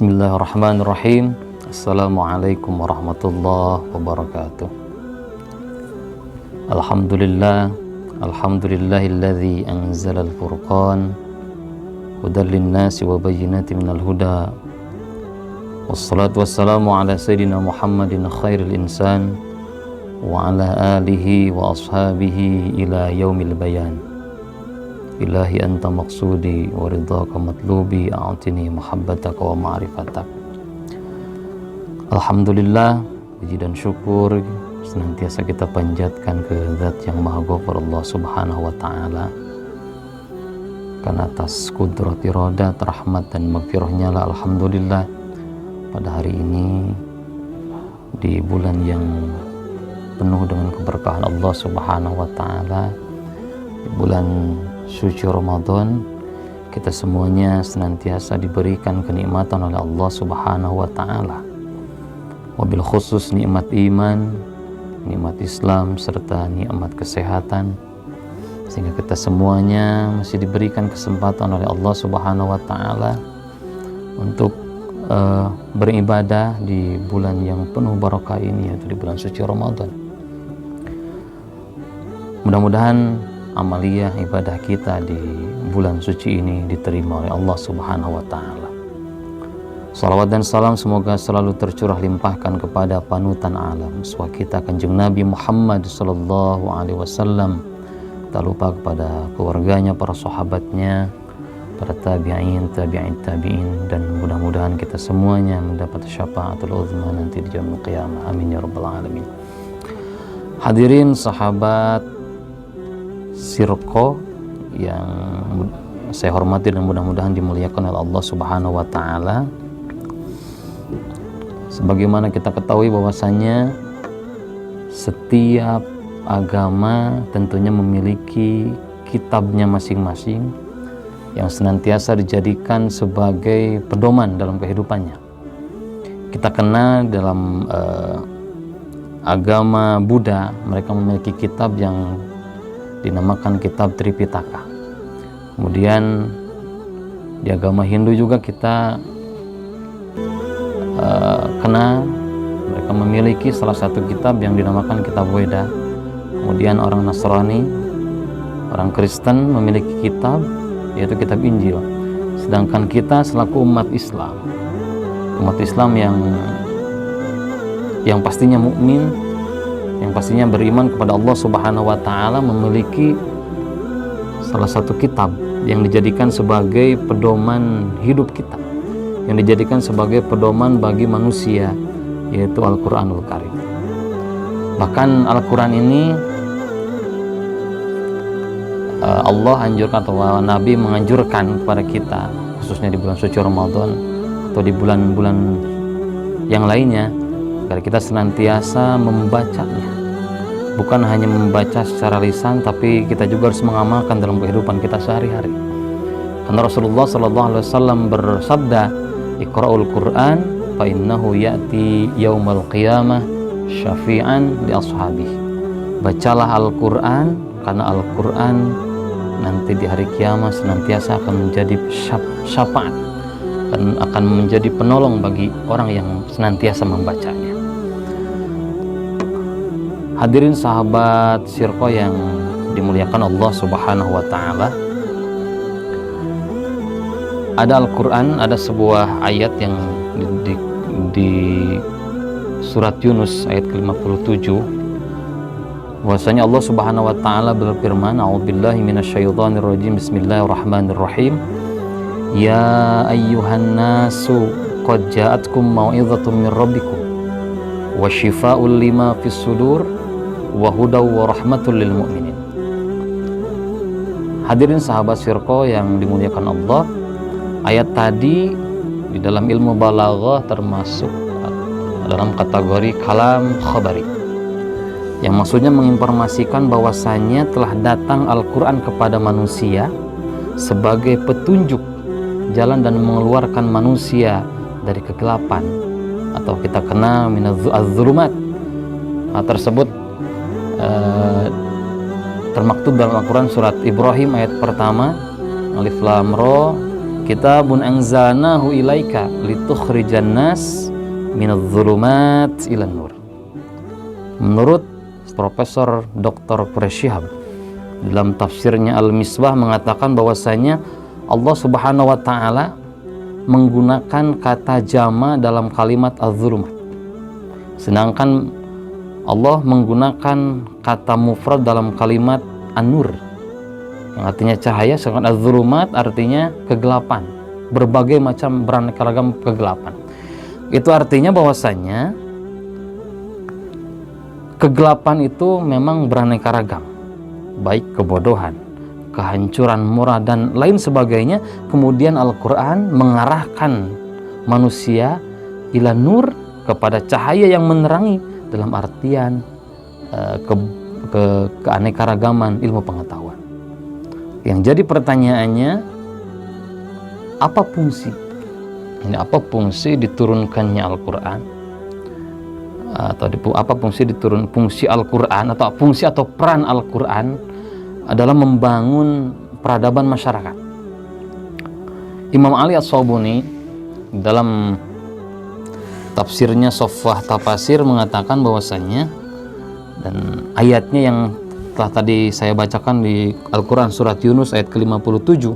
Bismillahirrahmanirrahim. Assalamualaikum warahmatullahi wabarakatuh. Alhamdulillahilladzi anzalal furqan hudal linnasi wa bayyinatin minal huda. Wassalatu wassalamu ala sayyidina Muhammadin khairil insan wa ala alihi wa ashabihi ila yaumil bayan. Ilahi anta maqsudi wa ridhaka matlubi a'tini mahabbataka wa ma'rifatak. Alhamdulillah, puji dan syukur senantiasa kita panjatkan ke Zat yang Maha Ghafur, Allah Subhanahu wa taala. Karena atas kudrat iradat, rahmat dan maghfirahnya lah alhamdulillah pada hari ini di bulan yang penuh dengan keberkahan Allah Subhanahu wa taala, di bulan suci Ramadan, kita semuanya senantiasa diberikan kenikmatan oleh Allah Subhanahu wa taala. Wabil khusus nikmat iman, nikmat Islam serta nikmat kesehatan, sehingga kita semuanya masih diberikan kesempatan oleh Allah Subhanahu wa taala untuk beribadah di bulan yang penuh barakah ini, yaitu di bulan suci Ramadan. Mudah-mudahan amaliyah ibadah kita di bulan suci ini diterima oleh Allah Subhanahu wa taala. Salawat dan salam semoga selalu tercurah limpahkan kepada panutan alam uswah kita Kanjeng Nabi Muhammad sallallahu alaihi wasallam. Tak lupa kepada keluarganya, para sahabatnya, para tabi'in, tabi'in, dan mudah-mudahan kita semuanya mendapat syafaatul uzma nanti di yaumul qiyamah. Amin ya rabbal alamin. Hadirin sahabat Sirko yang saya hormati dan mudah-mudahan dimuliakan oleh Allah Subhanahu wa taala. Sebagaimana kita ketahui bahwasanya setiap agama tentunya memiliki kitabnya masing-masing yang senantiasa dijadikan sebagai pedoman dalam kehidupannya. Kita kenal dalam agama Buddha, mereka memiliki kitab yang dinamakan kitab Tripitaka. Kemudian di agama Hindu juga kita kenal mereka memiliki salah satu kitab yang dinamakan kitab Weda. Kemudian orang Nasrani, orang Kristen memiliki kitab yaitu kitab Injil. Sedangkan kita selaku umat Islam yang pastinya mukmin, yang pastinya beriman kepada Allah Subhanahu wa taala, memiliki salah satu kitab yang dijadikan sebagai pedoman hidup kita, yang dijadikan sebagai pedoman bagi manusia, yaitu Al-Qur'anul Karim. Bahkan Al-Qur'an ini Allah anjurkan atau Nabi menganjurkan kepada kita, khususnya di bulan suci Ramadan atau di bulan-bulan yang lainnya, agar kita senantiasa membacanya. Bukan hanya membaca secara lisan, tapi kita juga harus mengamalkan dalam kehidupan kita sehari-hari. Karena Rasulullah SAW bersabda, Iqra'ul Qur'an fa innahu ya'ti yaumal qiyamah syafi'an li ashabihi. Bacalah Al-Qur'an, karena Al-Qur'an nanti di hari kiamat senantiasa akan menjadi syafaat dan akan menjadi penolong bagi orang yang senantiasa membacanya. Hadirin sahabat Sirko yang dimuliakan Allah Subhanahu wa taala, ada Al-Quran, ada sebuah ayat yang di surat Yunus ayat ke-57, bahwasanya Allah Subhanahu wa taala berfirman, a'udzubillahi minasyaitonir rajim, bismillahirrahmanirrahim, ya ayyuhan nasu qad ja'atkum mau'izatun min rabbikum wa syifaa'un lima fis sudur wa hudaw wa rahmatul lil mu'minin. Hadirin sahabat Sirko yang dimuliakan Allah, ayat tadi di dalam ilmu balaghah termasuk dalam kategori kalam khabari, yang maksudnya menginformasikan bahwasanya telah datang Al-Quran kepada manusia sebagai petunjuk jalan dan mengeluarkan manusia dari kegelapan, atau kita kenal minaz-zulumat. Tersebut termaktub dalam Al-Quran surat Ibrahim ayat pertama, Alif Lam Ra, kitabun anzalnahu ilaika litukhrijan nas minadh-dhulumat ilan nur. Menurut Profesor Dr. Quraish Shihab dalam tafsirnya Al-Misbah mengatakan bahwasanya Allah Subhanahu wa taala menggunakan kata jama dalam kalimat az-zulumat, sedangkan Allah menggunakan kata mufrad dalam kalimat an-nur yang artinya cahaya, sedangkan az-zulumat artinya kegelapan, berbagai macam beraneka ragam kegelapan. Itu artinya bahwasanya kegelapan itu memang beraneka ragam, baik kebodohan, kehancuran moral dan lain sebagainya. Kemudian Al-Quran mengarahkan manusia ila nur, kepada cahaya yang menerangi, dalam artian keanekaragaman ilmu pengetahuan. Yang jadi pertanyaannya, apa fungsi? Ini apa fungsi diturunkannya Al-Quran? Atau apa fungsi Al-Quran, atau fungsi atau peran Al-Quran adalah membangun peradaban masyarakat. Imam Ali As-Sabuni dalam tafsirnya Sofwah Tafasir mengatakan bahwasanya, dan ayatnya yang telah tadi saya bacakan di Al-Quran surat Yunus ayat ke-57,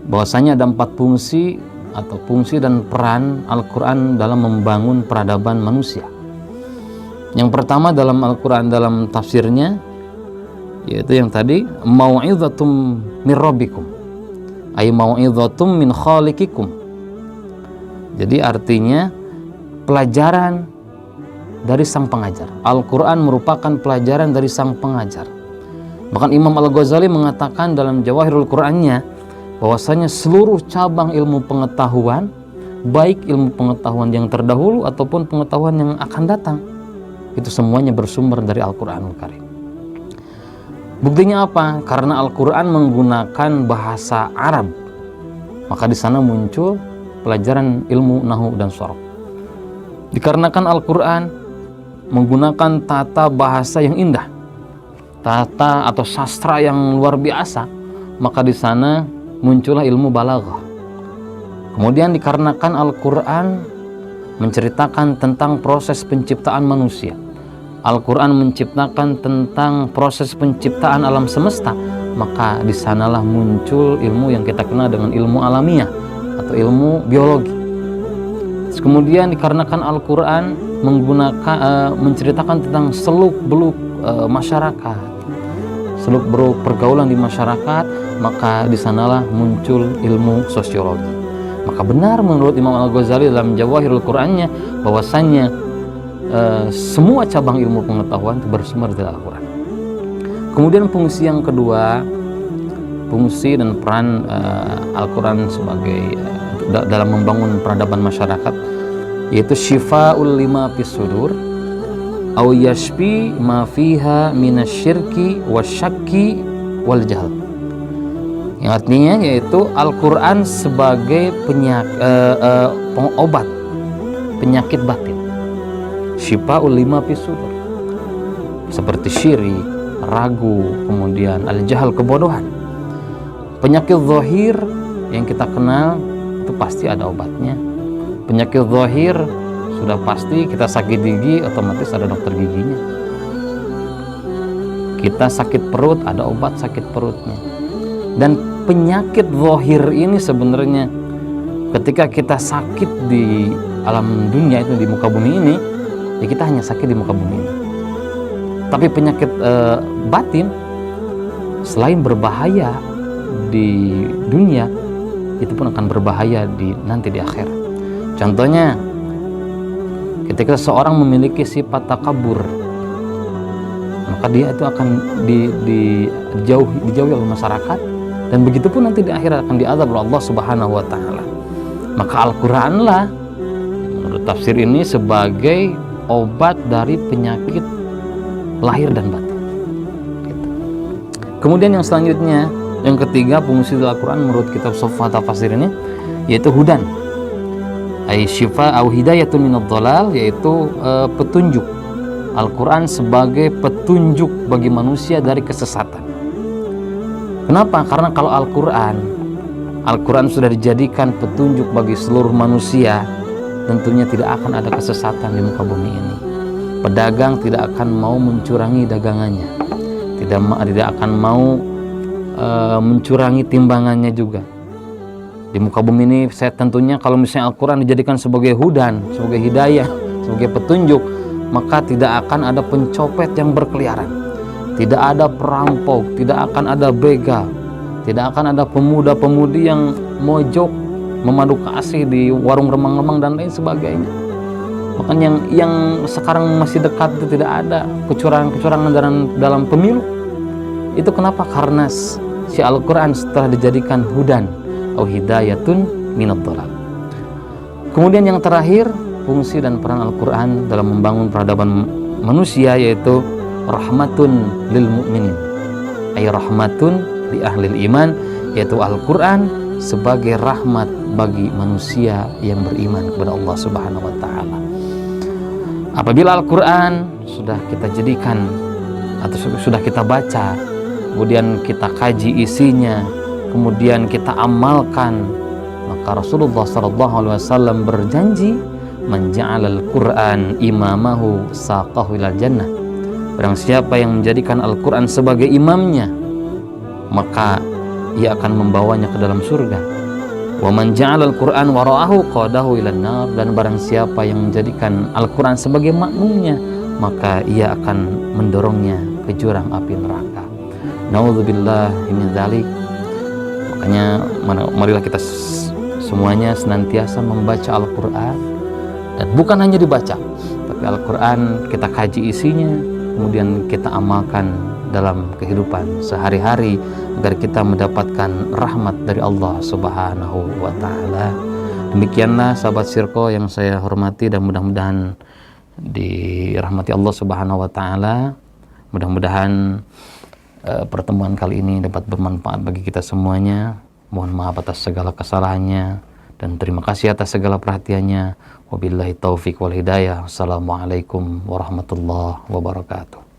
bahwasanya ada 4 fungsi atau fungsi dan peran Al-Quran dalam membangun peradaban manusia. Yang pertama dalam Al-Quran dalam tafsirnya, yaitu yang tadi, mau'izatum min rabbikum, ay mau'izatum min khaliqikum. Jadi artinya pelajaran dari sang pengajar. Al-Quran merupakan pelajaran dari sang pengajar. Bahkan Imam Al-Ghazali mengatakan dalam Jawahirul Qurannya bahwasanya seluruh cabang ilmu pengetahuan, baik ilmu pengetahuan yang terdahulu ataupun pengetahuan yang akan datang, itu semuanya bersumber dari Al-Quranul Karim. Buktinya apa? Karena Al-Quran menggunakan bahasa Arab, maka di sana muncul pelajaran ilmu nahwu dan sharaf. Dikarenakan Al-Quran menggunakan tata bahasa yang indah, tata atau sastra yang luar biasa, maka di sana muncullah ilmu balaghah. Kemudian dikarenakan Al-Quran menceritakan tentang proses penciptaan manusia, Al-Quran menciptakan tentang proses penciptaan alam semesta, maka di sanalah muncul ilmu yang kita kenal dengan ilmu alamiah atau ilmu biologi. Kemudian dikarenakan Al-Quran menceritakan tentang seluk-beluk masyarakat, seluk-beluk pergaulan di masyarakat, maka di sanalah muncul ilmu sosiologi. Maka benar menurut Imam Al-Ghazali dalam Jawahirul Qurannya bahwasannya semua cabang ilmu pengetahuan itu bersumber dari Al-Quran. Kemudian fungsi yang kedua, fungsi dan peran Al-Quran sebagai dalam membangun peradaban masyarakat, yaitu syifa'ul lima fis sudur au yashfi ma fiha minasyirki wasyakki wal jahl. Yang artinya yaitu Al-Quran sebagai pengobat penyakit batin. Syifa'ul lima fis sudur, seperti syirik, ragu, kemudian al-jahl, kebodohan. Penyakit zahir yang kita kenal itu pasti ada obatnya. Penyakit zahir sudah pasti, kita sakit gigi otomatis ada dokter giginya. Kita sakit perut ada obat sakit perutnya. Dan penyakit zahir ini sebenarnya ketika kita sakit di alam dunia itu, di muka bumi ini, ya kita hanya sakit di muka bumi ini. Tapi penyakit batin selain berbahaya di dunia, itu pun akan berbahaya nanti di akhirat. Contohnya, ketika seorang memiliki sifat takabur, maka dia itu akan dijauhi oleh masyarakat, dan begitu pun nanti di akhirat akan diazab oleh Allah Subhanahu wa taala. Maka Al-Qur'anlah menurut tafsir ini sebagai obat dari penyakit lahir dan batin. Gitu. Kemudian yang selanjutnya, yang ketiga fungsi Al-Quran menurut kitab Sofwah Tafasir ini, yaitu hudan, ay syifa au hidayatun minadh dhalal, yaitu petunjuk. Al-Quran sebagai petunjuk bagi manusia dari kesesatan. Kenapa? Karena kalau Al-Quran Al-Quran sudah dijadikan petunjuk bagi seluruh manusia, tentunya tidak akan ada kesesatan di muka bumi ini. Pedagang tidak akan mau mencurangi dagangannya, tidak akan mau mencurangi timbangannya juga. Di muka bumi ini saya tentunya kalau misalnya Al-Quran dijadikan sebagai hudan, sebagai hidayah, sebagai petunjuk, maka tidak akan ada pencopet yang berkeliaran, tidak ada perampok, tidak akan ada begal, tidak akan ada pemuda-pemudi yang mojok memadu kasih di warung remang-remang dan lain sebagainya. Makanya yang sekarang masih dekat itu tidak ada kecurangan-kecurangan dalam pemilu. Itu kenapa? Karena si Al-Quran setelah dijadikan hudan atau hidayatun minad dhalal. Kemudian yang terakhir, fungsi dan peran Al-Quran dalam membangun peradaban manusia yaitu rahmatun lil mu'minin, ay rahmatun li ahlil iman, yaitu Al-Quran sebagai rahmat bagi manusia yang beriman kepada Allah Subhanahu wa taala. Apabila Al-Quran sudah kita jadikan atau sudah kita baca, kemudian kita kaji isinya, kemudian kita amalkan, maka Rasulullah SAW berjanji, man ja'alal Qur'an imamahu saqahu ilal jannah. Barang siapa yang menjadikan Al-Quran sebagai imamnya, maka ia akan membawanya ke dalam surga. Wa man ja'alal Qur'an wara'ahu qadahu ilan nar. Dan barang siapa yang menjadikan Al-Quran sebagai makmumnya, maka ia akan mendorongnya ke jurang api neraka. Na'udzubillahi min dzalik. Makanya marilah kita semuanya senantiasa membaca Al-Quran, dan bukan hanya dibaca, tapi Al-Quran kita kaji isinya, kemudian kita amalkan dalam kehidupan sehari-hari agar kita mendapatkan rahmat dari Allah Subhanahu wa taala. Demikianlah sahabat Sirko yang saya hormati dan mudah-mudahan dirahmati Allah Subhanahu wa taala. Mudah-mudahan pertemuan kali ini dapat bermanfaat bagi kita semuanya. Mohon maaf atas segala kesalahannya dan terima kasih atas segala perhatiannya. Wabillahi taufik wal hidayah. Assalamualaikum warahmatullahi wabarakatuh.